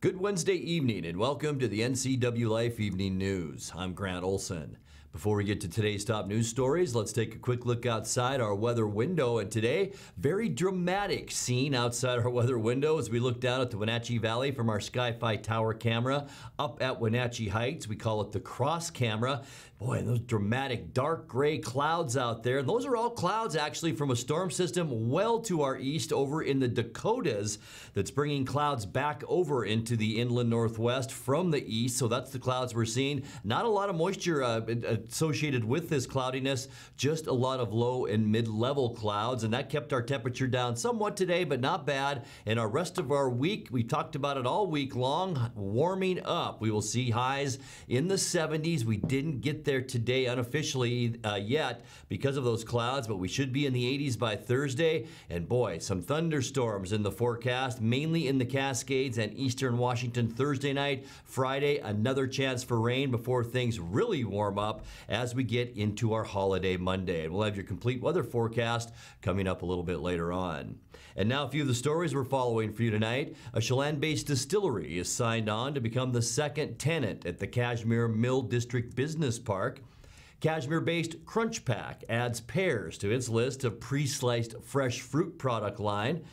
Good Wednesday evening and welcome to the NCWLIFE Evening News. I'm Grant Olson. Before we get to today's top news stories, let's take a quick look outside our weather window. And today, very dramatic scene outside our weather window as we look down at the Wenatchee Valley from our Sky-Fi Tower camera up at Wenatchee Heights. We call it the cross camera. Boy, those dramatic dark gray clouds out there. And those are all clouds actually from a storm system well to our east over in the Dakotas that's bringing clouds back over into the inland northwest from the east. So that's the clouds we're seeing. Not a lot of moisture associated with this cloudiness, just a lot of low and mid-level clouds, and that kept our temperature down somewhat today, but not bad. And our rest of our week, we talked about it all week long, warming up. We will see highs in the 70s. We didn't get there today unofficially yet because of those clouds, but we should be in the 80s by Thursday. And boy, some thunderstorms in the forecast, mainly in the Cascades and eastern Washington Thursday night. Friday, another chance for rain before things really warm up as we get into our holiday Monday. And we'll have your complete weather forecast coming up a little bit later on. And now a few of the stories we're following for you tonight. A Chelan-based distillery is signed on to become the second tenant at the Cashmere Mill District Business Park. Cashmere-based Crunch Pack adds pears to its list of pre-sliced fresh fruit product line.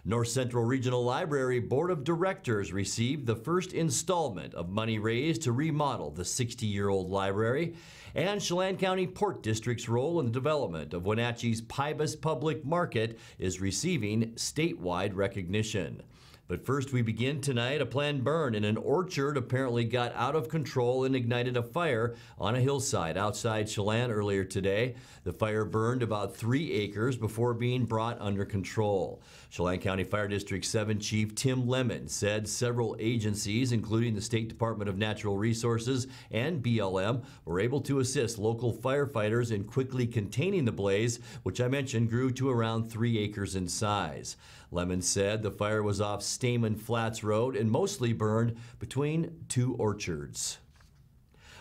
North Central Regional Library Board of Directors received the first installment of money raised to remodel the 60-year-old library. And Chelan County Port District's role in the development of Wenatchee's Pybus Public Market is receiving statewide recognition. But first, we begin tonight. A planned burn in an orchard apparently got out of control and ignited a fire on a hillside outside Chelan earlier today. The fire burned about 3 acres before being brought under control. Chelan County Fire District 7 Chief Tim Lemon said several agencies, including the State Department of Natural Resources and BLM, were able to assist local firefighters in quickly containing the blaze, which I mentioned grew to around 3 acres in size. Lemon said the fire was off Stamen Flats Road and mostly burned between 2 orchards.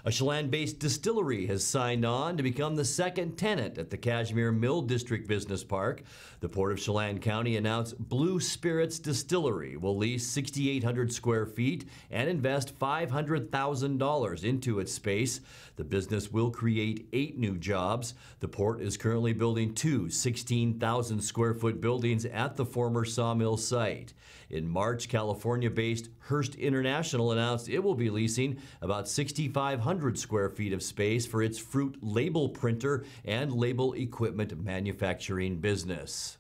A Chelan-based distillery has signed on to become the second tenant at the Cashmere Mill District Business Park. The Port of Chelan County announced Blue Spirits Distillery will lease 6,800 square feet and invest $500,000 into its space. The business will create 8 new jobs. The port is currently building 2 16,000 square foot buildings at the former sawmill site. In March, California-based Hearst International announced it will be leasing about 6,500 square feet of space for its fruit label printer and label equipment manufacturing business.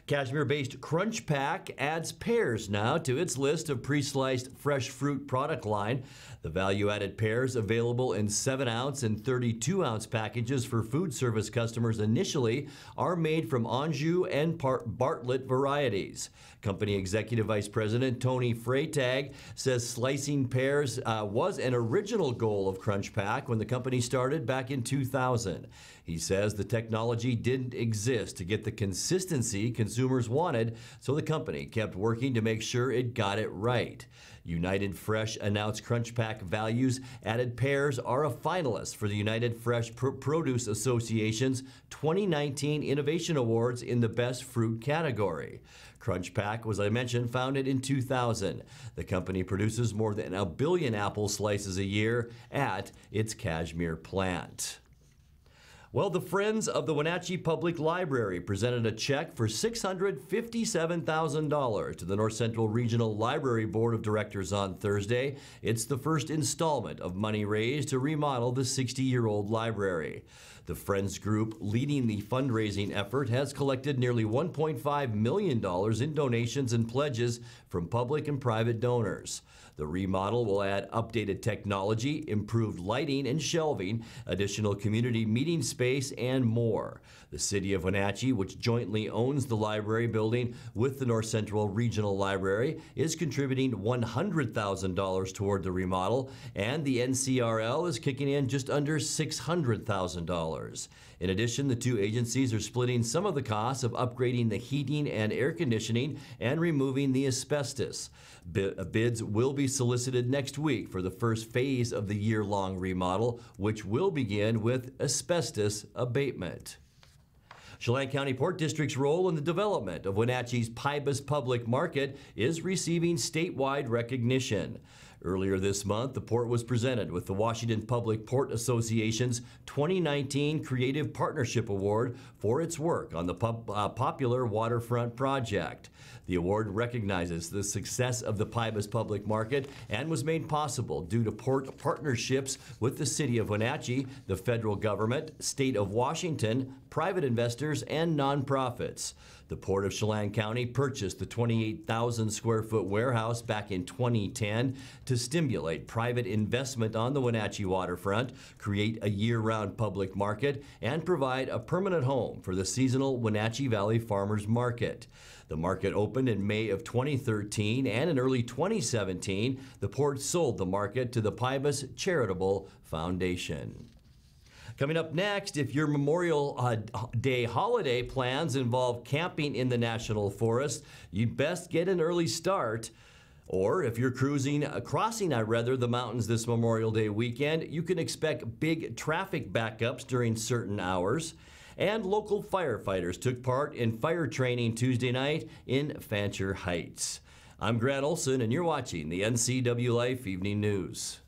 Cashmere-based Crunch Pack adds pears now to its list of pre-sliced fresh fruit product line. The value-added pears available in 7-ounce and 32-ounce packages for food service customers initially are made from Anjou and Bartlett varieties. Company Executive Vice President Tony Freytag says slicing pears was an original goal of Crunch Pack when the company started back in 2000. He says the technology didn't exist to get the consistency consumers wanted, so the company kept working to make sure it got it right. United Fresh announced Crunch Pack values added pears are a finalist for the United Fresh Produce Association's 2019 Innovation Awards in the Best Fruit category. Crunch Pack was, I mentioned, founded in 2000. The company produces more than 1 billion apple slices a year at its Cashmere plant. Well, the Friends of the Wenatchee Public Library presented a check for $657,000 to the North Central Regional Library Board of Directors on Thursday. It's the first installment of money raised to remodel the 60-year-old library. The Friends group leading the fundraising effort has collected nearly $1.5 million in donations and pledges from public and private donors. The remodel will add updated technology, improved lighting and shelving, additional community meeting space, and more. The City of Wenatchee, which jointly owns the library building with the North Central Regional Library, is contributing $100,000 toward the remodel, and the NCRL is kicking in just under $600,000. In addition, the 2 agencies are splitting some of the costs of upgrading the heating and air conditioning and removing the asbestos. Bids will be solicited next week for the first phase of the year-long remodel, which will begin with asbestos abatement. Chelan County Port District's role in the development of Wenatchee's Pybus Public Market is receiving statewide recognition. Earlier this month, the port was presented with the Washington Public Port Association's 2019 Creative Partnership Award for its work on the popular waterfront project. The award recognizes the success of the Pybus Public Market and was made possible due to port partnerships with the City of Wenatchee, the federal government, State of Washington, private investors, and nonprofits. The Port of Chelan County purchased the 28,000 square foot warehouse back in 2010 to stimulate private investment on the Wenatchee waterfront, create a year-round public market, and provide a permanent home for the seasonal Wenatchee Valley Farmers Market. The market opened in May of 2013, and in early 2017, the port sold the market to the Pybus Charitable Foundation. Coming up next, if your Memorial Day holiday plans involve camping in the National Forest, you'd best get an early start. Or if you're crossing the mountains this Memorial Day weekend, you can expect big traffic backups during certain hours. And local firefighters took part in fire training Tuesday night in Fancher Heights. I'm Grant Olson, and you're watching the NCWLIFE Evening News.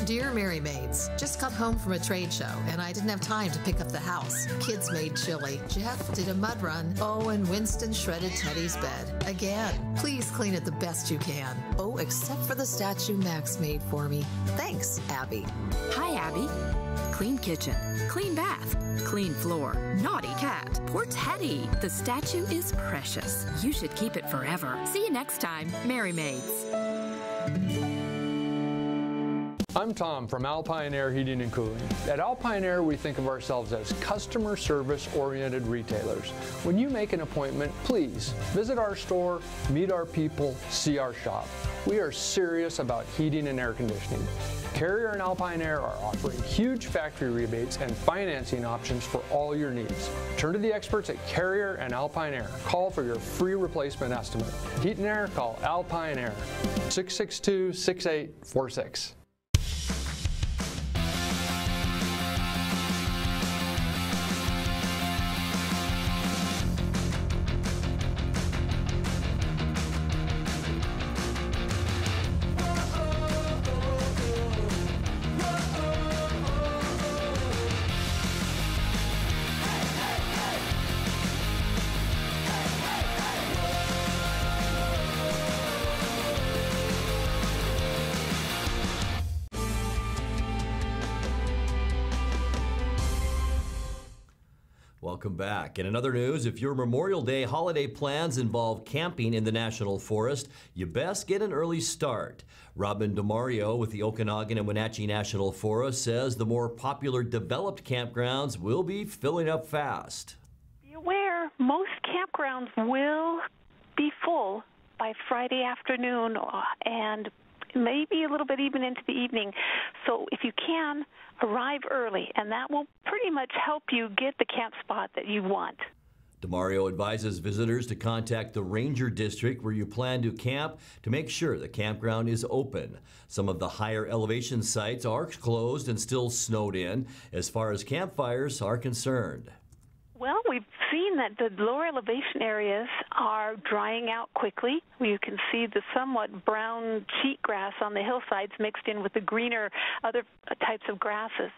Dear Mary Maids, just got home from a trade show and I didn't have time to pick up the house. Kids made chili. Jeff did a mud run. Oh, and Winston shredded Teddy's bed. Again, please clean it the best you can. Oh, except for the statue Max made for me. Thanks, Abby. Hi, Abby. Clean kitchen, clean bath, clean floor, naughty cat, poor Teddy. The statue is precious. You should keep it forever. See you next time, Mary Maids. I'm Tom from Alpine Air Heating and Cooling. At Alpine Air, we think of ourselves as customer service-oriented retailers. When you make an appointment, please visit our store, meet our people, see our shop. We are serious about heating and air conditioning. Carrier and Alpine Air are offering huge factory rebates and financing options for all your needs. Turn to the experts at Carrier and Alpine Air. Call for your free replacement estimate. Heat and air, call Alpine Air, 662-6846. Welcome back. In other news, if your Memorial Day holiday plans involve camping in the National Forest, you best get an early start. Robin DeMario with the Okanagan and Wenatchee National Forest says the more popular developed campgrounds will be filling up fast. Be aware, most campgrounds will be full by Friday afternoon and maybe a little bit even into the evening. So if you can, arrive early, and that will pretty much help you get the camp spot that you want. DeMario advises visitors to contact the Ranger District where you plan to camp to make sure the campground is open. Some of the higher elevation sites are closed and still snowed in as far as campfires are concerned. Well, we've seen that the lower elevation areas are drying out quickly. You can see the somewhat brown cheatgrass on the hillsides mixed in with the greener other types of grasses.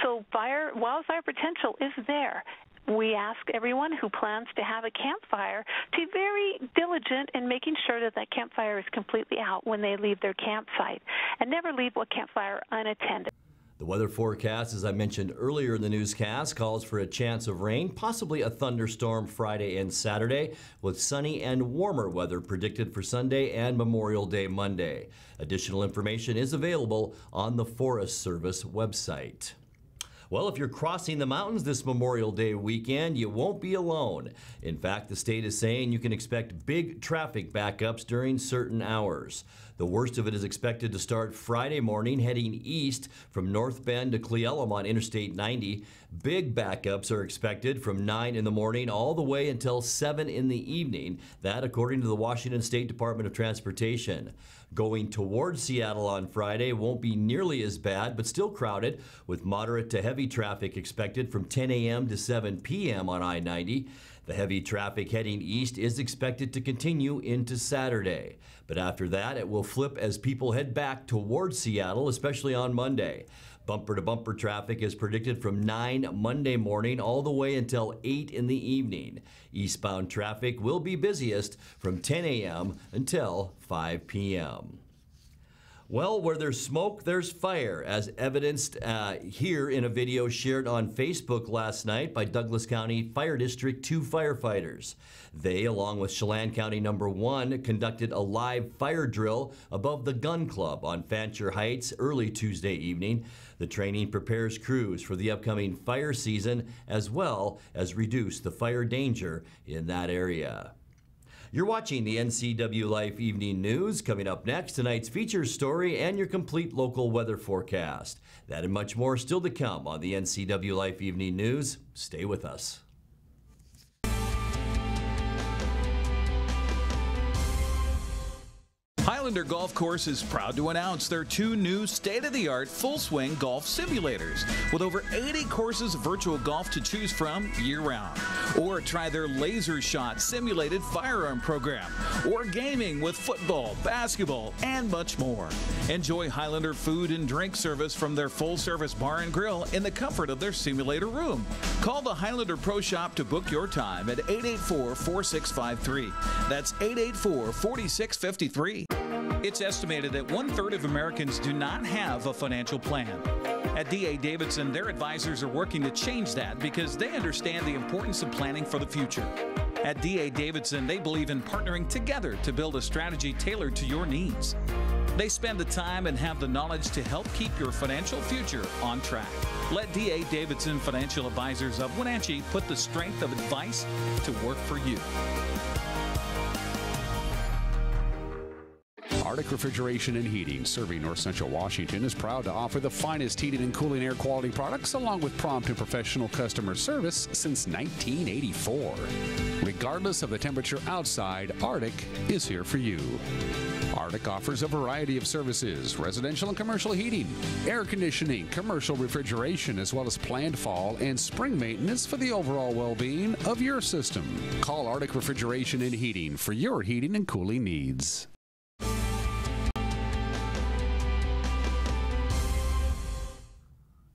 So wildfire potential is there. We ask everyone who plans to have a campfire to be very diligent in making sure that that campfire is completely out when they leave their campsite, and never leave a campfire unattended. The weather forecast, as I mentioned earlier in the newscast, calls for a chance of rain, possibly a thunderstorm Friday and Saturday, with sunny and warmer weather predicted for Sunday and Memorial Day Monday. Additional information is available on the Forest Service website. Well, if you're crossing the mountains this Memorial Day weekend, you won't be alone. In fact, the state is saying you can expect big traffic backups during certain hours. The worst of it is expected to start Friday morning, heading east from North Bend to Cle Elum on Interstate 90. Big backups are expected from 9 in the morning all the way until 7 in the evening. That, according to the Washington State Department of Transportation. Going towards Seattle on Friday won't be nearly as bad, but still crowded, with moderate to heavy traffic expected from 10 a.m. to 7 p.m. on I-90. The heavy traffic heading east is expected to continue into Saturday. But after that, it will flip as people head back towards Seattle, especially on Monday. Bumper-to-bumper traffic is predicted from 9 Monday morning all the way until 8 in the evening. Eastbound traffic will be busiest from 10 a.m. until 5 p.m. Well, where there's smoke, there's fire, as evidenced here in a video shared on Facebook last night by Douglas County Fire District 2 firefighters. They, along with Chelan County Number 1, conducted a live fire drill above the Gun Club on Fancher Heights early Tuesday evening. The training prepares crews for the upcoming fire season, as well as reduce the fire danger in that area. You're watching the NCWLIFE Evening News. Coming up next, tonight's features story and your complete local weather forecast. That and much more still to come on the NCWLIFE Evening News. Stay with us. Highlander Golf Course is proud to announce their 2 new state-of-the-art full-swing golf simulators with over 80 courses of virtual golf to choose from year-round. Or try their Laser Shot simulated firearm program, or gaming with football, basketball, and much more. Enjoy Highlander food and drink service from their full-service bar and grill in the comfort of their simulator room. Call the Highlander Pro Shop to book your time at 884-4653. That's 884-4653. It's estimated that 1/3 of Americans do not have a financial plan. At D.A. Davidson, their advisors are working to change that because they understand the importance of planning for the future. At D.A. Davidson, they believe in partnering together to build a strategy tailored to your needs. They spend the time and have the knowledge to help keep your financial future on track. Let D.A. Davidson Financial Advisors of Wenatchee put the strength of advice to work for you. Arctic Refrigeration and Heating, serving North Central Washington, is proud to offer the finest heating and cooling air quality products along with prompt and professional customer service since 1984. Regardless of the temperature outside, Arctic is here for you. Arctic offers a variety of services: residential and commercial heating, air conditioning, commercial refrigeration, as well as planned fall and spring maintenance for the overall well-being of your system. Call Arctic Refrigeration and Heating for your heating and cooling needs.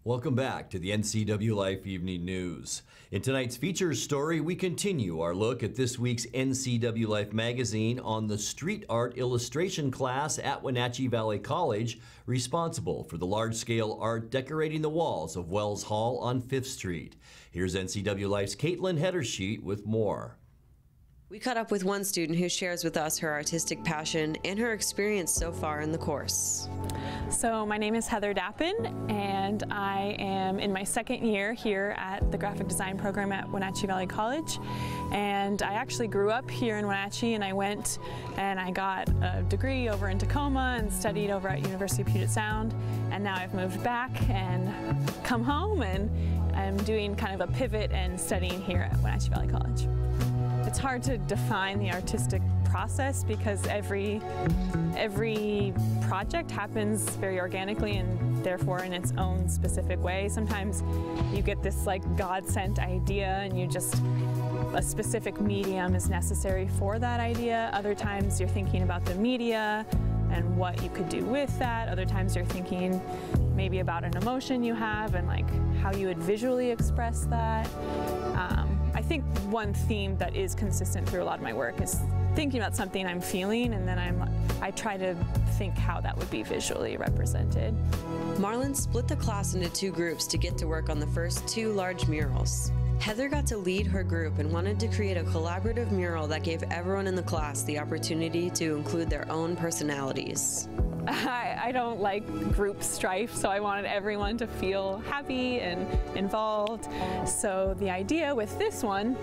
Welcome back to the NCWLIFE Evening News. In tonight's features story, we continue our look at this week's NCWLIFE magazine on the street art illustration class at Wenatchee Valley College, responsible for the large-scale art decorating the walls of Wells Hall on 5th Street. Here's NCWLIFE's Caitlin Hedersheet with more. We caught up with one student who shares with us her artistic passion and her experience so far in the course. So my name is Heather Dappin, and I am in my 2nd year here at the graphic design program at Wenatchee Valley College. And I actually grew up here in Wenatchee, and I went and I got a degree over in Tacoma and studied over at University of Puget Sound. And now I've moved back and come home, and I'm doing kind of a pivot and studying here at Wenatchee Valley College. It's hard to define the artistic process because every project happens very organically and therefore in its own specific way. Sometimes you get this like God-sent idea and you just, a specific medium is necessary for that idea. Other times you're thinking about the media and what you could do with that. Other times you're thinking maybe about an emotion you have and like how you would visually express that. I think one theme that is consistent through a lot of my work is thinking about something I'm feeling, and then I try to think how that would be visually represented. Marlon split the class into 2 groups to get to work on the first 2 large murals. Heather got to lead her group and wanted to create a collaborative mural that gave everyone in the class the opportunity to include their own personalities. I don't like group strife, so I wanted everyone to feel happy and involved. So the idea with this one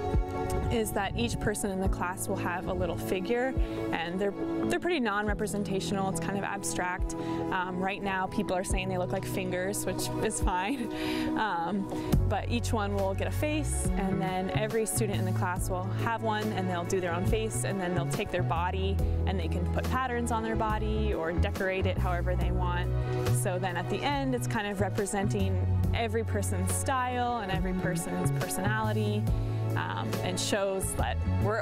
is that each person in the class will have a little figure, and they're pretty non-representational. It's kind of abstract. Right now people are saying they look like fingers, which is fine. But each one will get a face, and then every student in the class will have one, and they'll do their own face, and then they'll take their body and they can put patterns on their body or decorate it however they want. So then at the end, it's kind of representing every person's style and every person's personality, and shows that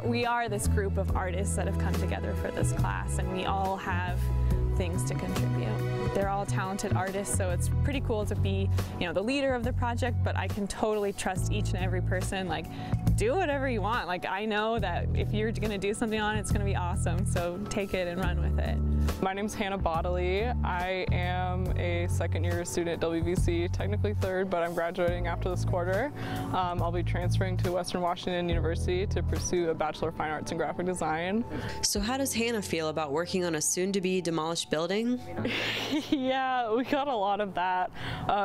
we are this group of artists that have come together for this class, and we all have things to contribute. They're all talented artists, so it's pretty cool to be, the leader of the project, but I can totally trust each and every person, like, do whatever you want. Like, I know that if you're gonna do something on it, it's gonna be awesome, so take it and run with it. My name's Hannah Bodley. I am a second-year student at WVC, technically third, but I'm graduating after this quarter. I'll be transferring to Western Washington University to pursue a Bachelor of Fine Arts in Graphic Design. So how does Hannah feel about working on a soon-to-be demolished building? Yeah, we got a lot of that.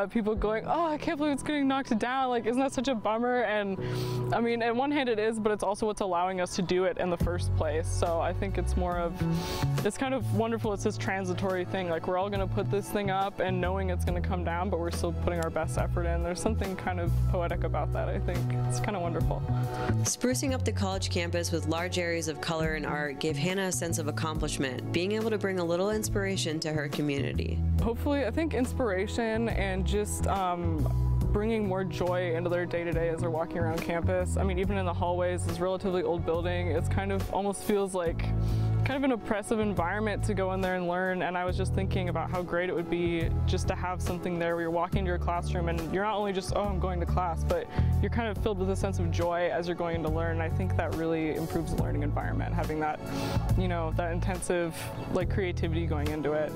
People going, oh, I can't believe it's getting knocked down. Like, isn't that such a bummer? And I mean, on one hand it is, but it's also what's allowing us to do it in the first place. So I think it's more of, it's kind of wonderful. It's this transitory thing. Like, we're all going to put this thing up and knowing it's going to come down, but we're still putting our best effort in. There's something kind of poetic about that, I think. It's kind of wonderful. Sprucing up the college campus with large areas of color and art gave Hannah a sense of accomplishment, being able to bring a little inspiration to her community. Hopefully, I think inspiration and just bringing more joy into their day-to-day as they're walking around campus. I mean, even in the hallways, this relatively old building, it's kind of almost feels like kind of an oppressive environment to go in there and learn. And I was just thinking about how great it would be just to have something there where you're walking into your classroom and you're not only just, oh, I'm going to class, but you're kind of filled with a sense of joy as you're going to learn. And I think that really improves the learning environment, having that, that intensive creativity going into it.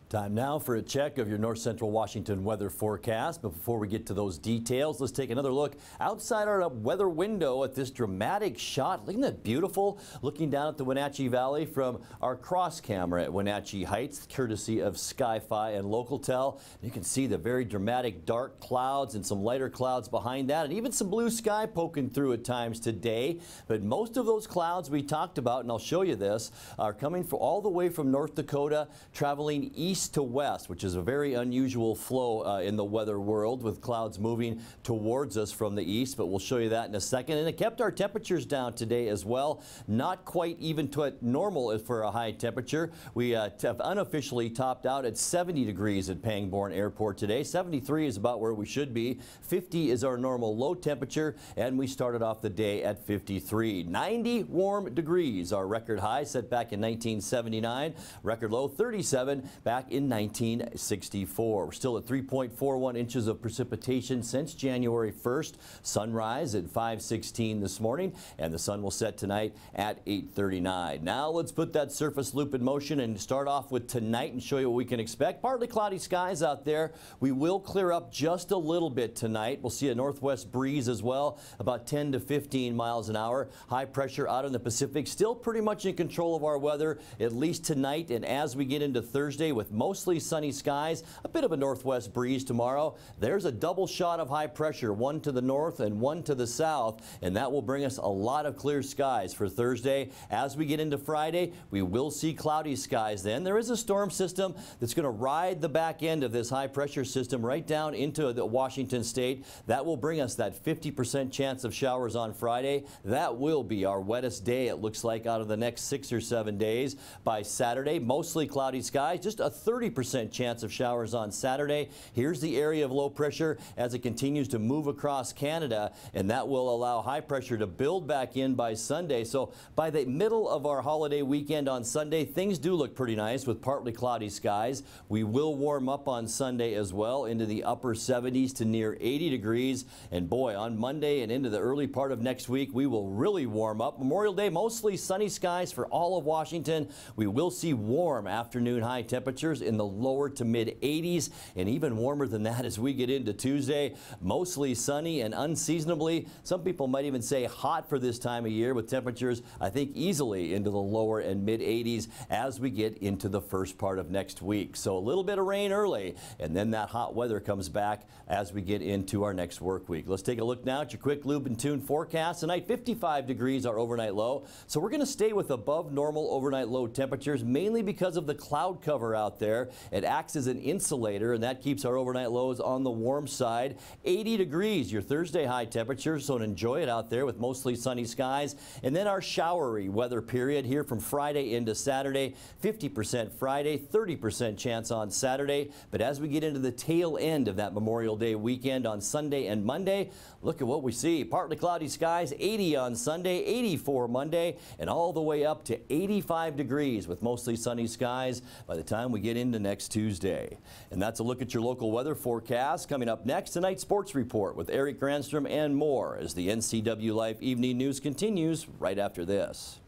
Time now for a check of your North Central Washington weather forecast. But before we get to those details, let's take another look outside our weather window at this dramatic shot. Isn't that beautiful? Looking down at the Wenatchee Valley from our cross camera at Wenatchee Heights, courtesy of Sky-Fi and Localtel. You can see the very dramatic dark clouds and some lighter clouds behind that, and even some blue sky poking through at times today. But most of those clouds we talked about, and I'll show you this, are coming all the way from North Dakota, traveling east to west, which is a very unusual flow in the weather world, with clouds moving towards us from the east, but we'll show you that in a second. And it kept our temperatures down today as well, not quite even to normal for a high temperature. We have unofficially topped out at 70 degrees at Pangbourne Airport today. 73 is about where we should be. 50 is our normal low temperature, and we started off the day at 53. 90 warm degrees, our record high set back in 1979. Record low 37 back in 1964. We're still at 3.41 inches of precipitation since January 1st. Sunrise at 5:16 this morning, and the sun will set tonight at 8:39. Now let's put that surface loop in motion and start off with tonight and show you what we can expect. Partly cloudy skies out there. We will clear up just a little bit tonight. We'll see a northwest breeze as well, about 10 to 15 miles an hour. High pressure out in the Pacific, still pretty much in control of our weather, at least tonight, and as we get into Thursday with mostly sunny skies, a bit of a northwest breeze tomorrow. There's a double shot of high pressure, one to the north and one to the south, and that will bring us a lot of clear skies for Thursday. As we get into Friday, we will see cloudy skies then. There is a storm system that's going to ride the back end of this high pressure system right down into the Washington state. That will bring us that 50% chance of showers on Friday. That will be our wettest day, it looks like, out of the next 6 or 7 days. By Saturday, mostly cloudy skies, just a 30% chance of showers on Saturday. Here's the area of low pressure as it continues to move across Canada, and that will allow high pressure to build back in by Sunday. So by the middle of our holiday weekend on Sunday, things do look pretty nice with partly cloudy skies. We will warm up on Sunday as well into the upper 70s to near 80 degrees. And boy, on Monday and into the early part of next week, we will really warm up. Memorial Day, mostly sunny skies for all of Washington. We will see warm afternoon high temperatures. temperatures in the lower to mid 80s, and even warmer than that as we get into Tuesday. Mostly sunny and unseasonably, some people might even say hot for this time of year, with temperatures I think easily into the lower and mid 80s as we get into the first part of next week. So a little bit of rain early, and then that hot weather comes back as we get into our next work week. Let's take a look now at your quick lube and tune forecast. Tonight 55 degrees our overnight low, so we're going to stay with above normal overnight low temperatures, mainly because of the cloud cover out there. It acts as an insulator, and that keeps our overnight lows on the warm side. 80 degrees your Thursday high temperature, so enjoy it out there with mostly sunny skies. And then our showery weather period here from Friday into Saturday. 50% Friday, 30% chance on Saturday. But as we get into the tail end of that Memorial Day weekend on Sunday and Monday, look at what we see. Partly cloudy skies, 80 on Sunday, 84 Monday, and all the way up to 85 degrees with mostly sunny skies by the time we get into next Tuesday. And that's a look at your local weather forecast. Coming up next, tonight's sports report with Eric Granstom and more as the NCWLIFE Evening News continues right after this.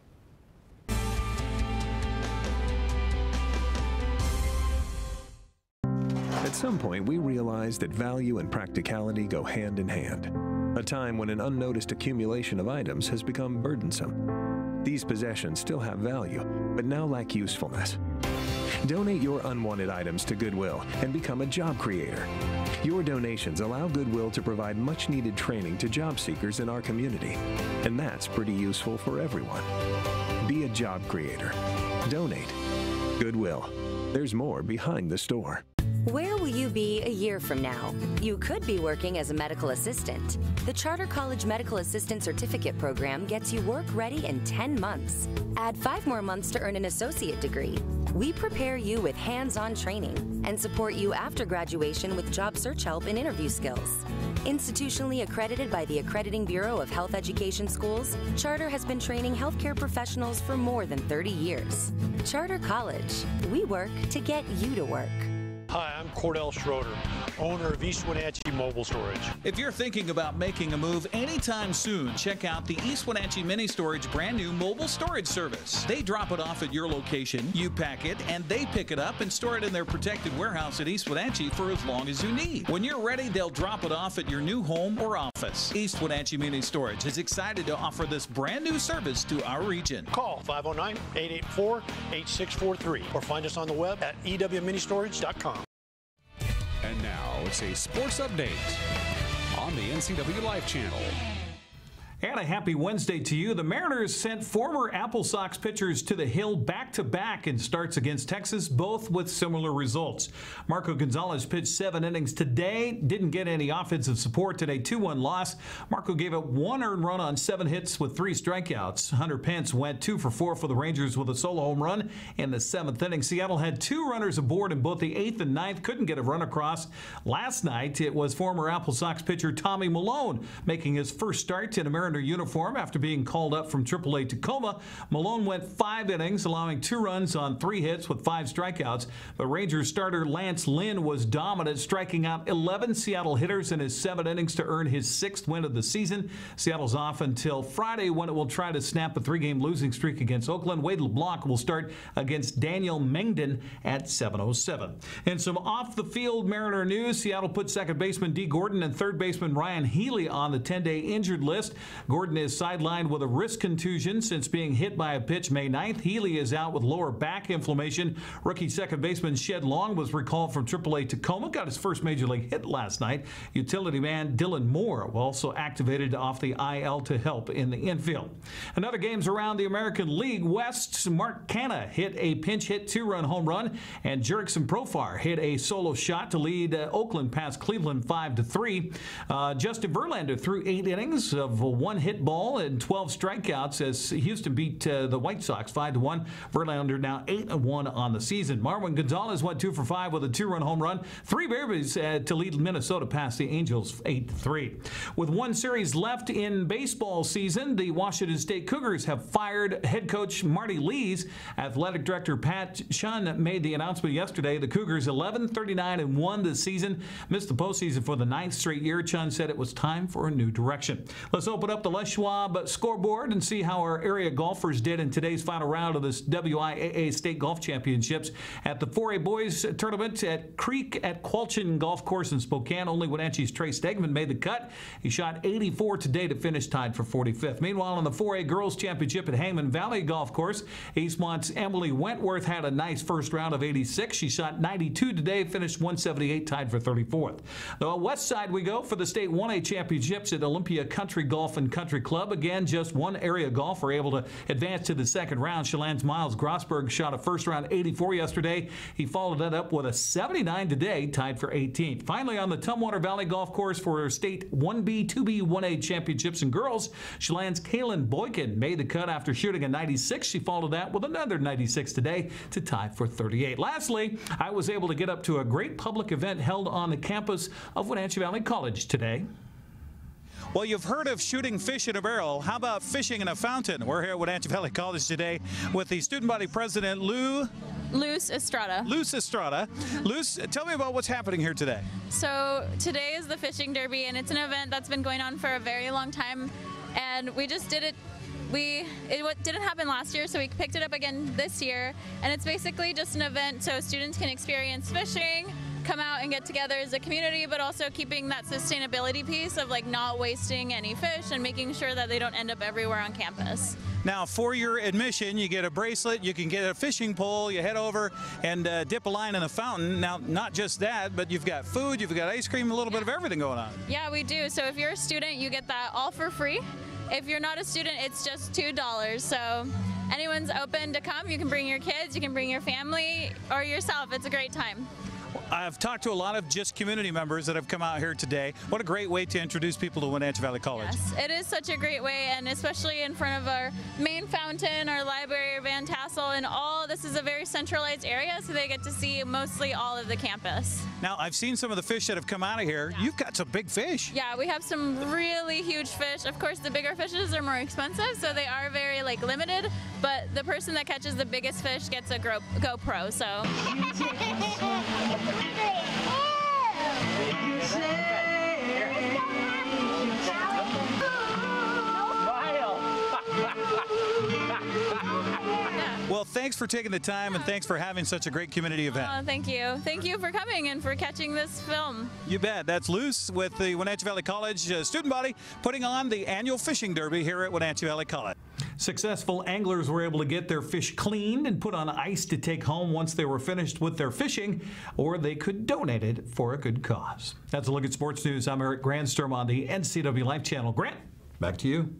At some point, we realized that value and practicality go hand in hand. A time when an unnoticed accumulation of items has become burdensome. These possessions still have value, but now lack usefulness. Donate your unwanted items to Goodwill and become a job creator. Your donations allow Goodwill to provide much-needed training to job seekers in our community, and that's pretty useful for everyone. Be a job creator. Donate. Goodwill. There's more behind the store. Where will you be a year from now? You could be working as a medical assistant. The Charter College Medical Assistant Certificate Program gets you work ready in 10 months. Add 5 more months to earn an associate degree. We prepare you with hands-on training and support you after graduation with job search help and interview skills. Institutionally accredited by the Accrediting Bureau of Health Education Schools, Charter has been training healthcare professionals for more than 30 years. Charter College. We work to get you to work. Hi, I'm Cordell Schroeder, owner of East Wenatchee Mobile Storage. If you're thinking about making a move anytime soon, check out the East Wenatchee Mini Storage brand new mobile storage service. They drop it off at your location, you pack it, and they pick it up and store it in their protected warehouse at East Wenatchee for as long as you need. When you're ready, they'll drop it off at your new home or office. East Wenatchee Mini Storage is excited to offer this brand new service to our region. Call 509-884-8643 or find us on the web at ewministorage.com. And now it's a sports update on the NCWLIFE channel. And a happy Wednesday to you. The Mariners sent former Apple Sox pitchers to the Hill back-to-back in starts against Texas, both with similar results. Marco Gonzalez pitched 7 innings today, didn't get any offensive support today, 2-1 loss. Marco gave up 1 earned run on 7 hits with 3 strikeouts. Hunter Pence went 2 for 4 for the Rangers with a solo home run in the 7th inning. Seattle had 2 runners aboard in both the 8th and 9th, couldn't get a run across. Last night, it was former Apple Sox pitcher Tommy Malone making his first start in a Mariner uniform after being called up from AAA Tacoma. Malone went 5 innings, allowing 2 runs on 3 hits with 5 strikeouts. But Rangers starter Lance Lynn was dominant, striking out 11 Seattle hitters in his 7 innings to earn his 6th win of the season. Seattle's off until Friday when it will try to snap a 3-game losing streak against Oakland. Wade LeBlanc will start against Daniel Mengden at 7:07. And some off-the-field Mariner news. Seattle put second baseman Dee Gordon and third baseman Ryan Healy on the 10-day injured list. Gordon is sidelined with a wrist contusion since being hit by a pitch May 9th. Healy is out with lower back inflammation. Rookie second baseman Shed Long was recalled from AAA Tacoma, got his first major league hit last night. Utility man Dylan Moore also activated off the IL to help in the infield. And other games around the American League West, Mark Canha hit a pinch hit 2-run home run, and Jerickson Profar hit a solo shot to lead Oakland past Cleveland 5-3. Justin Verlander threw 8 innings of 1 hit ball and 12 strikeouts as Houston beat the White Sox 5-1. Verlander now 8-1 on the season. Marwin Gonzalez went 2 for 5 with a 2-run home run. 3 barriers to lead Minnesota past the Angels 8-3. With 1 series left in baseball season, the Washington State Cougars have fired head coach Marty Lees. Athletic director Pat Shunn made the announcement yesterday. The Cougars 11-39-1 this season, missed the postseason for the 9th straight year. Chun said it was time for a new direction. Let's open up up the Les Schwab scoreboard and see how our area golfers did in today's final round of this WIAA State Golf Championships at the 4A Boys Tournament at Creek at Qualchin Golf Course in Spokane. Only Wenatchee's Trey Stegman made the cut. He shot 84 today to finish tied for 45th. Meanwhile, in the 4A Girls Championship at Hangman Valley Golf Course, Eastmont's Emily Wentworth had a nice first round of 86. She shot 92 today, finished 178, tied for 34th. The west side we go for the State 1A Championships at Olympia Country Golf and Country Club. Again, just one area golfer able to advance to the second round. Chelan's Miles Grossberg shot a first round 84 yesterday. He followed that up with a 79 today, tied for 18th. Finally, on the Tumwater Valley Golf Course for State 1B, 2B, 1A Championships in girls, Chelan's Kaylin Boykin made the cut after shooting a 96. She followed that with another 96 today to tie for 38. Lastly, I was able to get up to a great public event held on the campus of Wenatchee Valley College today. Well, you've heard of shooting fish in a barrel. How about fishing in a fountain? We're here at Wenatchee Valley College today with the student body president, Luz Estrada. Luz Estrada. Luz, tell me about what's happening here today. So today is the fishing derby, and it's an event that's been going on for a very long time, and we just did it. It didn't happen last year, so we picked it up again this year, and it's basically just an event so students can experience fishing, come out and get together as a community, but also keeping that sustainability piece of like not wasting any fish and making sure that they don't end up everywhere on campus. Now, for your admission, you get a bracelet, you can get a fishing pole, you head over and dip a line in the fountain. Now, not just that, but you've got food, you've got ice cream, a little bit of everything going on. Yeah, we do. So if you're a student, you get that all for free. If you're not a student, it's just $2. So anyone's open to come. You can bring your kids, you can bring your family or yourself. It's a great time. I've talked to a lot of just community members that have come out here today. What a great way to introduce people to Wenatchee Valley College. Yes, it is such a great way, and especially in front of our main fountain, our library, our Van Tassel, and all. This is a very centralized area, so they get to see mostly all of the campus. Now, I've seen some of the fish that have come out of here. Yeah. You've got some big fish. Yeah, we have some really huge fish. Of course, the bigger fishes are more expensive, so they are very limited, but the person that catches the biggest fish gets a GoPro, so. Well, thanks for taking the time and thanks for having such a great community event. Thank you. Thank you for coming and for catching this film. You bet. That's Luz with the Wenatchee Valley College student body putting on the annual fishing derby here at Wenatchee Valley College. Successful anglers were able to get their fish cleaned and put on ice to take home once they were finished with their fishing, or they could donate it for a good cause. That's a look at sports news. I'm Eric Granstom on the NCWLIFE channel. Grant, back to you.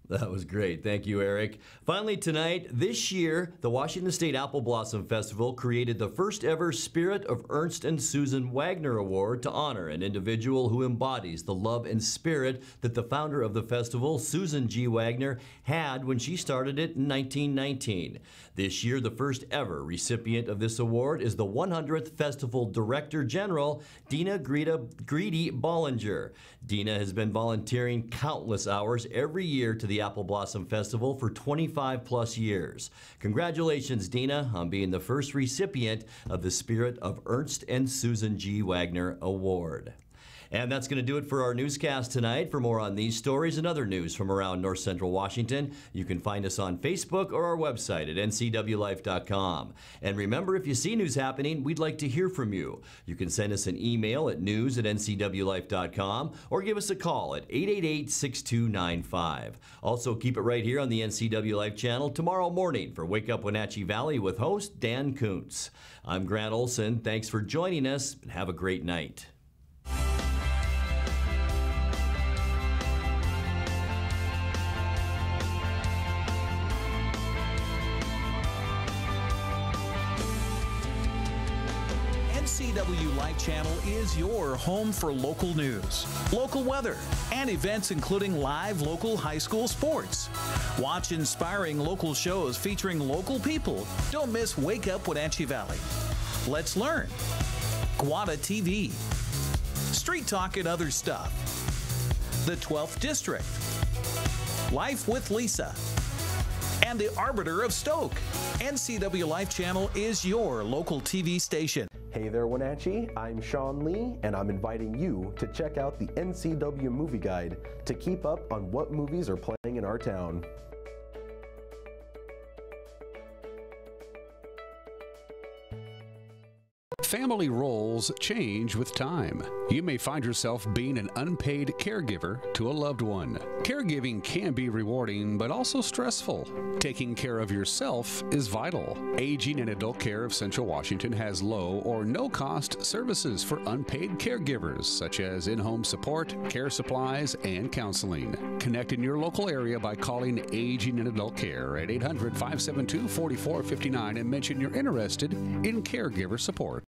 That was great. Thank you, Eric. Finally tonight, this year, the Washington State Apple Blossom Festival created the first ever Spirit of Ernst and Susan Wagner Award to honor an individual who embodies the love and spirit that the founder of the festival, Susan G. Wagner, had when she started it in 1919. This year, the first ever recipient of this award is the 100th Festival Director General, Dina Greedy Bollinger. Dina has been volunteering countless hours every year to the Apple Blossom Festival for 25 plus years. Congratulations, Dina, on being the first recipient of the Spirit of Ernst and Susan G. Wagner Award. And that's going to do it for our newscast tonight. For more on these stories and other news from around North Central Washington, you can find us on Facebook or our website at ncwlife.com. And remember, if you see news happening, we'd like to hear from you. You can send us an email at news@ncwlife.com or give us a call at 888-6295. Also, keep it right here on the NCW Life channel tomorrow morning for Wake Up Wenatchee Valley with host Dan Kuntz. I'm Grant Olson. Thanks for joining us, and have a great night. NCWLIFE channel is your home for local news, local weather, and events including live local high school sports. Watch inspiring local shows featuring local people. Don't miss Wake Up Wenatchee Valley. Let's learn. Guada TV. Street Talk and Other Stuff. The 12th District. Life with Lisa. And the Arbiter of Stoke. NCWLIFE channel is your local TV station. Hey there, Wenatchee. I'm Sean Lee, and I'm inviting you to check out the NCW Movie Guide to keep up on what movies are playing in our town. Family roles change with time. You may find yourself being an unpaid caregiver to a loved one. Caregiving can be rewarding, but also stressful. Taking care of yourself is vital. Aging and Adult Care of Central Washington has low or no-cost services for unpaid caregivers, such as in-home support, care supplies, and counseling. Connect in your local area by calling Aging and Adult Care at 800-572-4459 and mention you're interested in caregiver support.